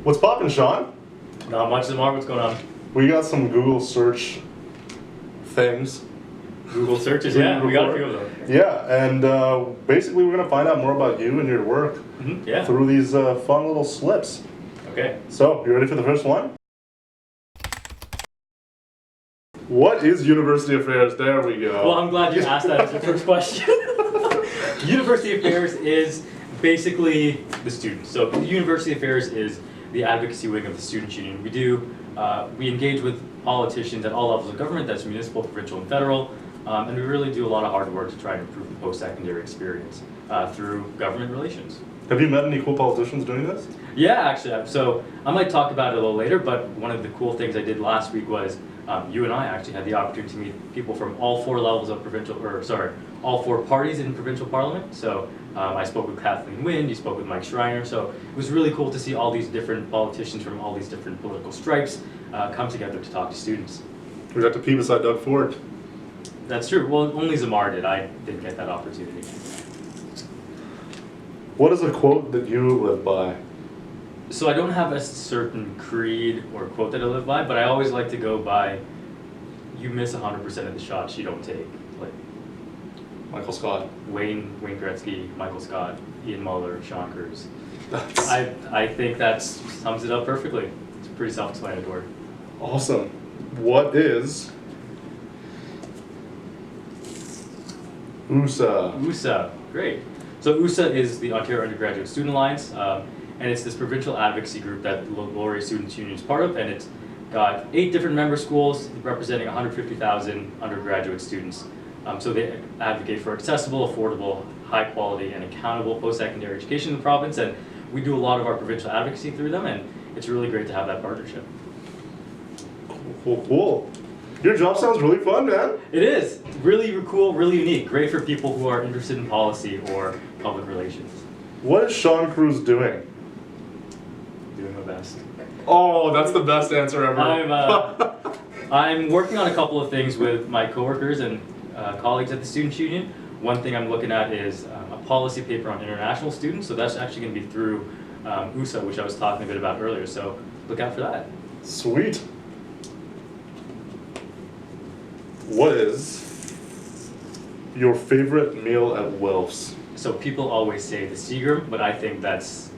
What's poppin', Shawn? Not much, Zamar. What's going on? We got some Google search things. Google searches, yeah, we got a few of them. Yeah, and basically we're gonna find out more about you and your work Yeah. through these fun little slips. Okay. So, you ready for the first one? What is University Affairs? There we go. Well, I'm glad you asked that as your first question. University Affairs is basically the students. So University Affairs is the advocacy wing of the Students' Union. We engage with politicians at all levels of government, that's municipal, provincial, and federal, and we really do a lot of hard work to try to improve the post-secondary experience through government relations. Have you met any cool politicians doing this? Yeah, actually, so I might talk about it a little later, but one of the cool things I did last week was you and I actually had the opportunity to meet people from all four levels of all four parties in provincial parliament. So I spoke with Kathleen Wynne, you spoke with Mike Schreiner, so it was really cool to see all these different politicians from all these different political stripes come together to talk to students. We got to pee beside Doug Ford. That's true. Well, only Zamar did. I didn't get that opportunity. What is a quote that you live by? So I don't have a certain creed or quote that I live by, but I always like to go by, you miss 100% of the shots you don't take. Like Michael Scott. Wayne Gretzky, Michael Scott, Ian Muller, Shawn Cruz. I think that sums it up perfectly. It's pretty self-explanatory. Awesome. What is USA? USA, great. So USA is the Ontario Undergraduate Student Alliance, and it's this provincial advocacy group that Laurier Students' Union is part of, and it's got 8 different member schools representing 150,000 undergraduate students. So they advocate for accessible, affordable, high quality, and accountable post-secondary education in the province, and we do a lot of our provincial advocacy through them, and it's really great to have that partnership. Cool. Your job sounds really fun, man. It is. Really cool, really unique. Great for people who are interested in policy or public relations. What is Shawn Cruz doing? Doing my best. Oh, that's the best answer ever. I'm working on a couple of things with my coworkers and colleagues at the Students' Union. One thing I'm looking at is a policy paper on international students, so that's actually going to be through USA, which I was talking a bit about earlier, so look out for that. Sweet. What is your favorite meal at Wilf's? So people always say the Seagram, but I think that's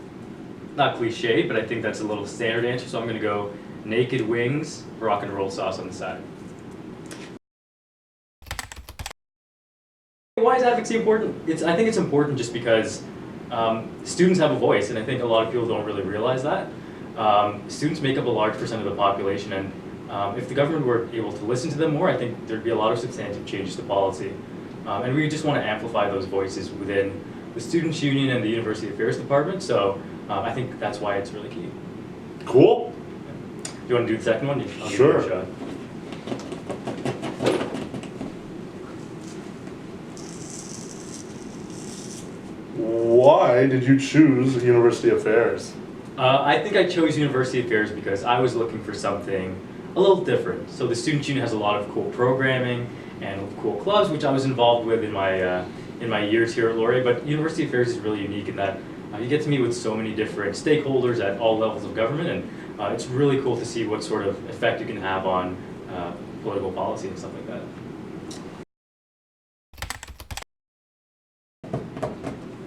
not cliche, but I think that's a little standard answer, so I'm going to go naked wings, rock and roll sauce on the side. Why is advocacy important? I think it's important just because students have a voice, and I think a lot of people don't really realize that. Students make up a large percent of the population, and if the government were able to listen to them more, I think there'd be a lot of substantive changes to policy. And we just want to amplify those voices within the Students' Union and the University Affairs Department, so I think that's why it's really key. Cool. Do you want to do the second one? I'll Sure. give it a shot. Why did you choose University Affairs? I think I chose University Affairs because I was looking for something a little different. So the Students' Union has a lot of cool programming and cool clubs, which I was involved with in my years here at Laurier. But University Affairs is really unique in that you get to meet with so many different stakeholders at all levels of government, and it's really cool to see what sort of effect you can have on political policy and stuff like that.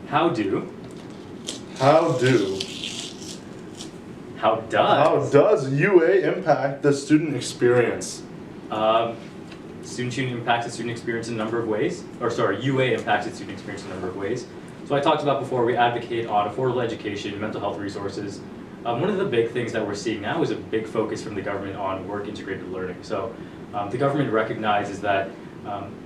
How does UA impact the student experience? Students' Union impacts the student experience in a number of ways. UA impacts the student experience in a number of ways. So I talked about before, we advocate on affordable education, mental health resources. One of the big things that we're seeing now is a big focus from the government on work-integrated learning. So the government recognizes that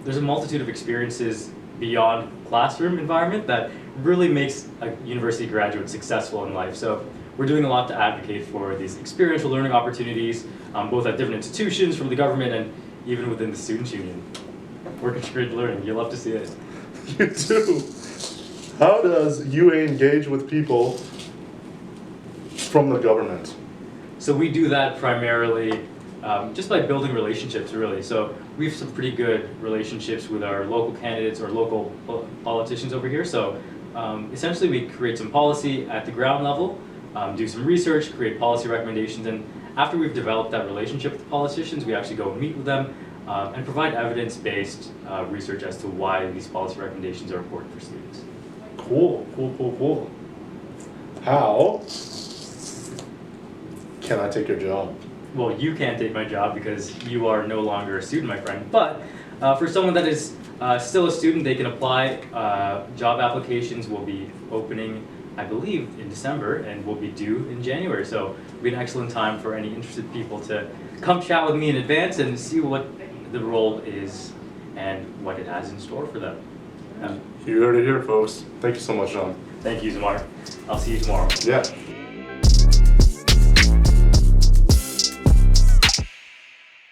there's a multitude of experiences beyond classroom environment that really makes a university graduate successful in life. So we're doing a lot to advocate for these experiential learning opportunities, both at different institutions from the government and even within the Students' Union. Work-integrated learning, you'll love to see it. You do. How does UA engage with people from the government? So we do that primarily just by building relationships, really. So we have some pretty good relationships with our local candidates or local politicians over here. So essentially we create some policy at the ground level, do some research, create policy recommendations, and after we've developed that relationship with politicians, we actually go and meet with them and provide evidence-based research as to why these policy recommendations are important for students. Cool. How can I take your job? Well, you can't take my job because you are no longer a student, my friend. But for someone that is still a student, they can apply. Job applications will be opening, I believe, in December and will be due in January. So it'll be an excellent time for any interested people to come chat with me in advance and see what the role is and what it has in store for them. You heard it here, folks. Thank you so much, Shawn. Thank you, Zamar. I'll see you tomorrow. Yeah.